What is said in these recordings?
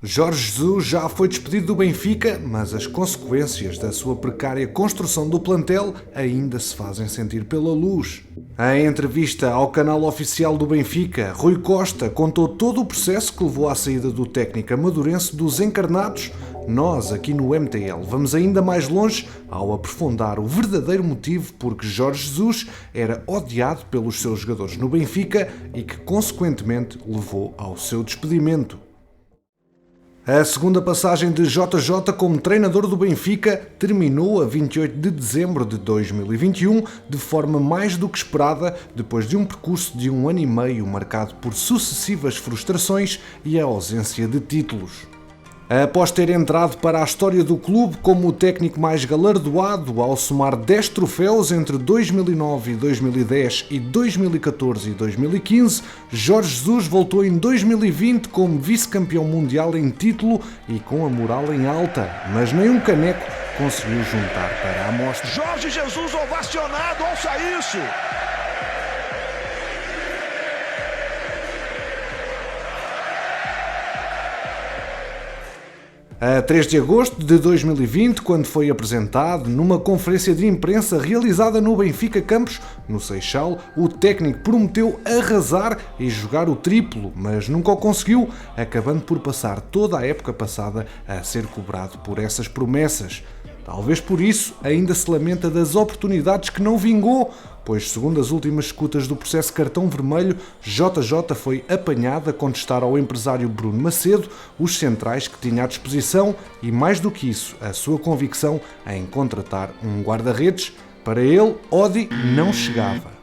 Jorge Jesus já foi despedido do Benfica, mas as consequências da sua precária construção do plantel ainda se fazem sentir pela luz. Em entrevista ao canal oficial do Benfica, Rui Costa contou todo o processo que levou à saída do técnico amadurense dos encarnados. Nós, aqui no MTL, vamos ainda mais longe ao aprofundar o verdadeiro motivo por que Jorge Jesus era odiado pelos seus jogadores no Benfica e que, consequentemente, levou ao seu despedimento. A segunda passagem de JJ como treinador do Benfica terminou a 28 de dezembro de 2021 de forma mais do que esperada, depois de um percurso de 1 ano e meio marcado por sucessivas frustrações e a ausência de títulos. Após ter entrado para a história do clube como o técnico mais galardoado ao somar 10 troféus entre 2009 e 2010 e 2014 e 2015, Jorge Jesus voltou em 2020 como vice-campeão mundial em título e com a moral em alta, mas nem um caneco conseguiu juntar para a amostra. Jorge Jesus ovacionado, ouça isso! A 3 de agosto de 2020, quando foi apresentado numa conferência de imprensa realizada no Benfica Campos, no Seixal, o técnico prometeu arrasar e jogar o triplo, mas nunca o conseguiu, acabando por passar toda a época passada a ser cobrado por essas promessas. Talvez por isso ainda se lamenta das oportunidades que não vingou, pois, segundo as últimas escutas do processo cartão vermelho, JJ foi apanhado a contestar ao empresário Bruno Macedo os centrais que tinha à disposição e, mais do que isso, a sua convicção em contratar um guarda-redes. Para ele, Odi não chegava.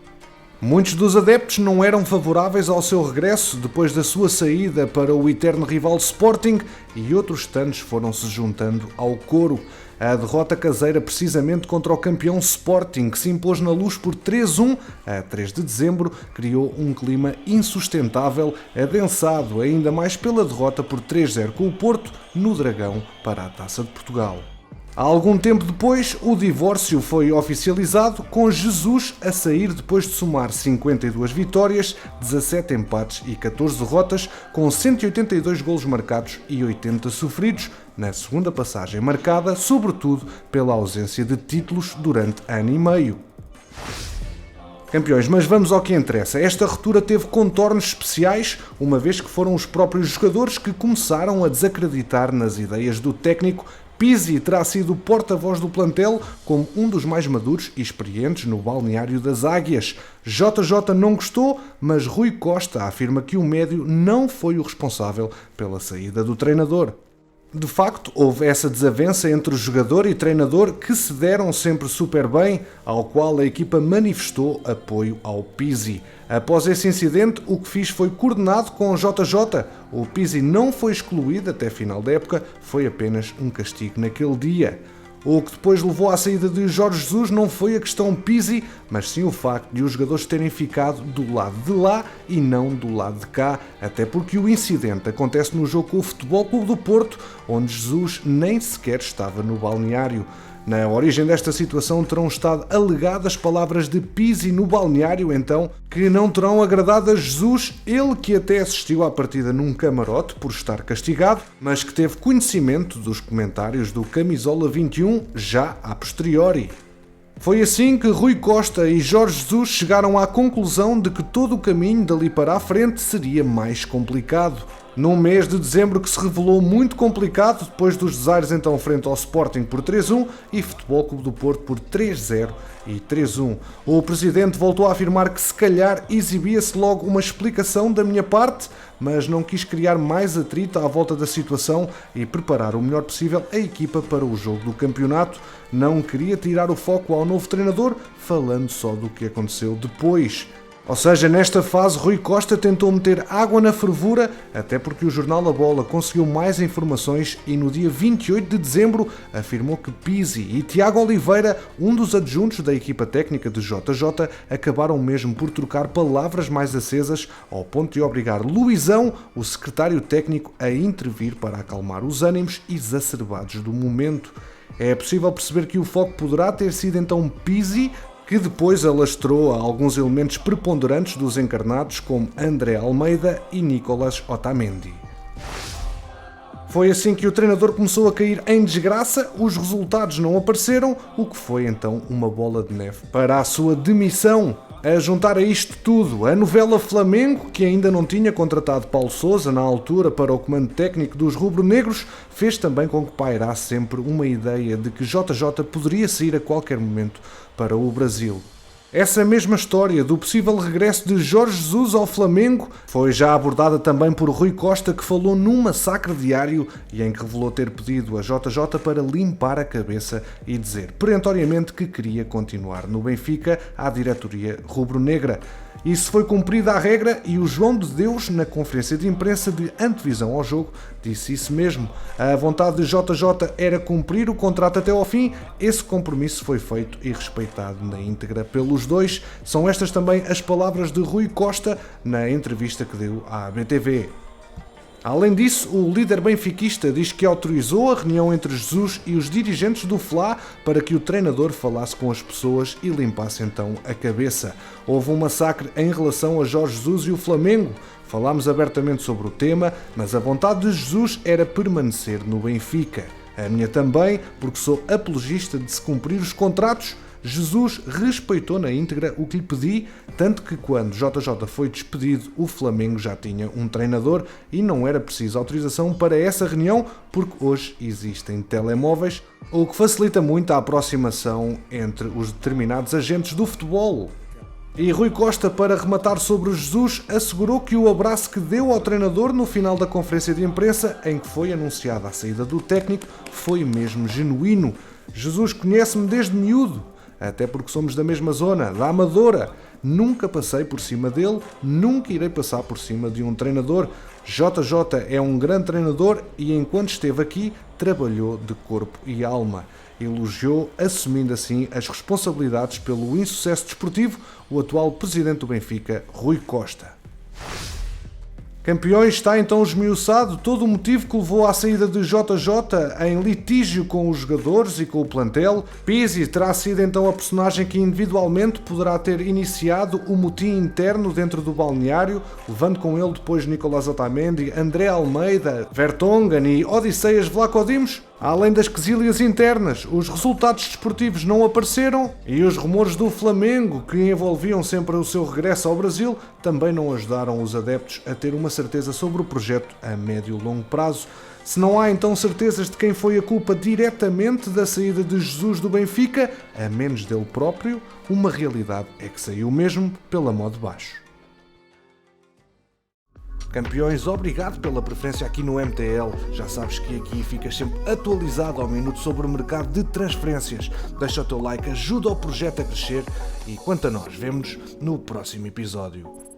Muitos dos adeptos não eram favoráveis ao seu regresso depois da sua saída para o eterno rival Sporting e outros tantos foram-se juntando ao coro. A derrota caseira precisamente contra o campeão Sporting, que se impôs na Luz por 3-1 a 3 de dezembro, criou um clima insustentável, adensado ainda mais pela derrota por 3-0 com o Porto no Dragão para a Taça de Portugal. Algum tempo depois, o divórcio foi oficializado, com Jesus a sair depois de somar 52 vitórias, 17 empates e 14 derrotas, com 182 golos marcados e 80 sofridos, na segunda passagem marcada, sobretudo pela ausência de títulos durante ano e meio. Campeões, mas vamos ao que interessa. Esta ruptura teve contornos especiais, uma vez que foram os próprios jogadores que começaram a desacreditar nas ideias do técnico. Pizzi terá sido o porta-voz do plantel como um dos mais maduros e experientes no balneário das Águias. JJ não gostou, mas Rui Costa afirma que o médio não foi o responsável pela saída do treinador. De facto, houve essa desavença entre o jogador e treinador que se deram sempre super bem, ao qual a equipa manifestou apoio ao Pizzi. Após esse incidente, o que fiz foi coordenado com o JJ. O Pizzi não foi excluído até final da época, foi apenas um castigo naquele dia. O que depois levou à saída de Jorge Jesus não foi a questão Pizzi, mas sim o facto de os jogadores terem ficado do lado de lá e não do lado de cá, até porque o incidente acontece no jogo com o Futebol Clube do Porto, onde Jesus nem sequer estava no balneário. Na origem desta situação terão estado alegadas palavras de Pizzi no balneário, então, que não terão agradado a Jesus, ele que até assistiu à partida num camarote por estar castigado, mas que teve conhecimento dos comentários do Camisola 21 já a posteriori. Foi assim que Rui Costa e Jorge Jesus chegaram à conclusão de que todo o caminho dali para a frente seria mais complicado. Num mês de dezembro que se revelou muito complicado depois dos desaires então frente ao Sporting por 3-1 e Futebol Clube do Porto por 3-0 e 3-1. O presidente voltou a afirmar que se calhar exibia-se logo uma explicação da minha parte, mas não quis criar mais atrito à volta da situação e preparar o melhor possível a equipa para o jogo do campeonato. Não queria tirar o foco ao novo treinador, falando só do que aconteceu depois. Ou seja, nesta fase Rui Costa tentou meter água na fervura, até porque o jornal A Bola conseguiu mais informações e no dia 28 de dezembro afirmou que Pizzi e Tiago Oliveira, um dos adjuntos da equipa técnica de JJ, acabaram mesmo por trocar palavras mais acesas ao ponto de obrigar Luizão, o secretário técnico, a intervir para acalmar os ânimos exacerbados do momento. É possível perceber que o foco poderá ter sido então Pizzi, que depois alastrou a alguns elementos preponderantes dos encarnados como André Almeida e Nicolas Otamendi. Foi assim que o treinador começou a cair em desgraça, os resultados não apareceram, o que foi então uma bola de neve para a sua demissão. A juntar a isto tudo, a novela Flamengo, que ainda não tinha contratado Paulo Sousa na altura para o comando técnico dos rubro-negros, fez também com que pairasse sempre uma ideia de que JJ poderia sair a qualquer momento para o Brasil. Essa mesma história do possível regresso de Jorge Jesus ao Flamengo foi já abordada também por Rui Costa, que falou num massacre diário e em que revelou ter pedido a JJ para limpar a cabeça e dizer perentoriamente que queria continuar no Benfica à diretoria rubro-negra. Isso foi cumprida à regra e o João de Deus, na conferência de imprensa de antevisão ao jogo, disse isso mesmo. A vontade de JJ era cumprir o contrato até ao fim. Esse compromisso foi feito e respeitado na íntegra pelos dois. São estas também as palavras de Rui Costa na entrevista que deu à BTV. Além disso, o líder benfiquista diz que autorizou a reunião entre Jesus e os dirigentes do Fla para que o treinador falasse com as pessoas e limpasse então a cabeça. Houve um massacre em relação a Jorge Jesus e o Flamengo. Falámos abertamente sobre o tema, mas a vontade de Jesus era permanecer no Benfica. A minha também, porque sou apologista de se cumprir os contratos. Jesus respeitou na íntegra o que lhe pedi, tanto que quando JJ foi despedido, o Flamengo já tinha um treinador e não era preciso autorização para essa reunião, porque hoje existem telemóveis, o que facilita muito a aproximação entre os determinados agentes do futebol. E Rui Costa, para rematar sobre o Jesus, assegurou que o abraço que deu ao treinador no final da conferência de imprensa, em que foi anunciada a saída do técnico, foi mesmo genuíno. Jesus conhece-me desde miúdo, até porque somos da mesma zona, da Amadora. Nunca passei por cima dele, nunca irei passar por cima de um treinador. JJ é um grande treinador e enquanto esteve aqui, trabalhou de corpo e alma. Elogiou, assumindo assim as responsabilidades pelo insucesso desportivo, o atual presidente do Benfica, Rui Costa. Campeões, está então esmiuçado todo o motivo que levou à saída de JJ em litígio com os jogadores e com o plantel. Pizzi terá sido então a personagem que individualmente poderá ter iniciado o motim interno dentro do balneário, levando com ele depois Nicolás Otamendi, André Almeida, Vertonghen e Odisseias Vlachodimos. Além das quesílias internas, os resultados desportivos não apareceram e os rumores do Flamengo, que envolviam sempre o seu regresso ao Brasil, também não ajudaram os adeptos a ter uma certeza sobre o projeto a médio e longo prazo. Se não há então certezas de quem foi a culpa diretamente da saída de Jesus do Benfica, a menos dele próprio, uma realidade é que saiu mesmo pela mão de baixo. Campeões, obrigado pela preferência aqui no MTL. Já sabes que aqui ficas sempre atualizado ao minuto sobre o mercado de transferências. Deixa o teu like, ajuda o projeto a crescer e quanto a nós, vemo-nos no próximo episódio.